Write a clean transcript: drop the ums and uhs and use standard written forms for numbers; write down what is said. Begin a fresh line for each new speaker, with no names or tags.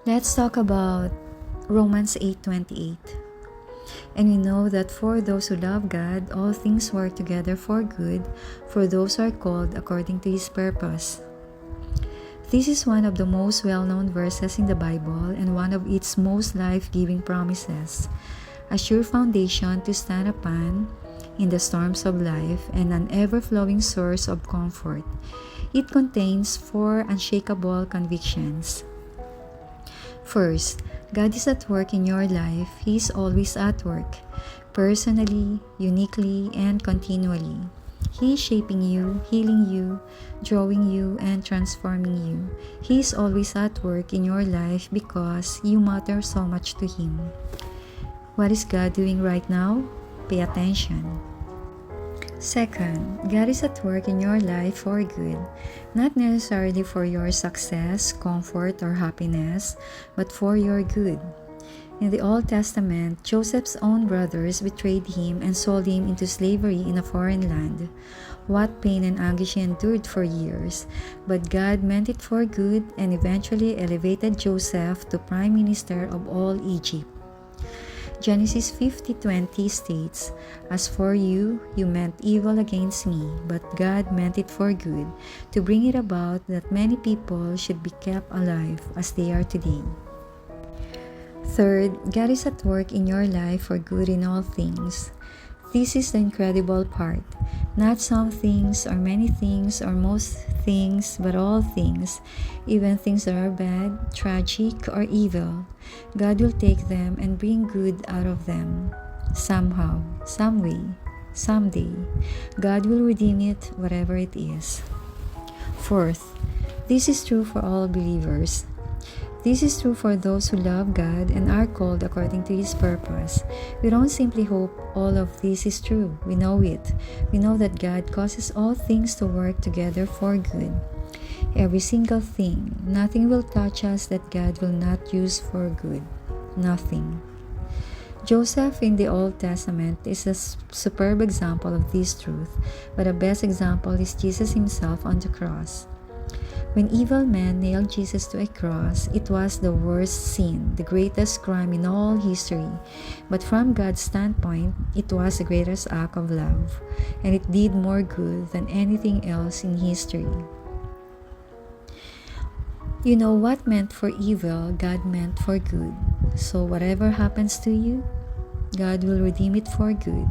Let's talk about Romans 8:28. And we know that for those who love God, all things work together for good, for those who are called according to His purpose. This is one of the most well-known verses in the Bible and one of its most life-giving promises, a sure foundation to stand upon in the storms of life and an ever-flowing source of comfort. It contains four unshakable convictions. First, God is at work in your life. He is always at work, personally, uniquely, and continually. He is shaping you, healing you, drawing you, and transforming you. He is always at work in your life because you matter so much to Him. What is God doing right now? Pay attention. Second, God is at work in your life for good, not necessarily for your success, comfort, or happiness, but for your good. In the Old Testament, Joseph's own brothers betrayed him and sold him into slavery in a foreign land. What pain and anguish he endured for years, but God meant it for good and eventually elevated Joseph to prime minister of all Egypt. Genesis 50:20 states, "As for you, you meant evil against me, but God meant it for good, to bring it about that many people should be kept alive as they are today." Third, God is at work in your life for good in all things. This is the incredible part. Not some things or many things or most things, but all things, even things that are bad, tragic, or evil. God will take them and bring good out of them. Somehow, some way, someday, God will redeem it, whatever it is. Fourth, this is true for all believers. This is true for those who love God and are called according to His purpose. We don't simply hope all of this is true. We know it. We know that God causes all things to work together for good. Every single thing, nothing will touch us that God will not use for good. Nothing. Joseph in the Old Testament is a superb example of this truth, but the best example is Jesus Himself on the cross. When evil men nailed Jesus to a cross, it was the worst sin, the greatest crime in all history. But from God's standpoint, it was the greatest act of love, and it did more good than anything else in history. You know what meant for evil, God meant for good. So whatever happens to you, God will redeem it for good.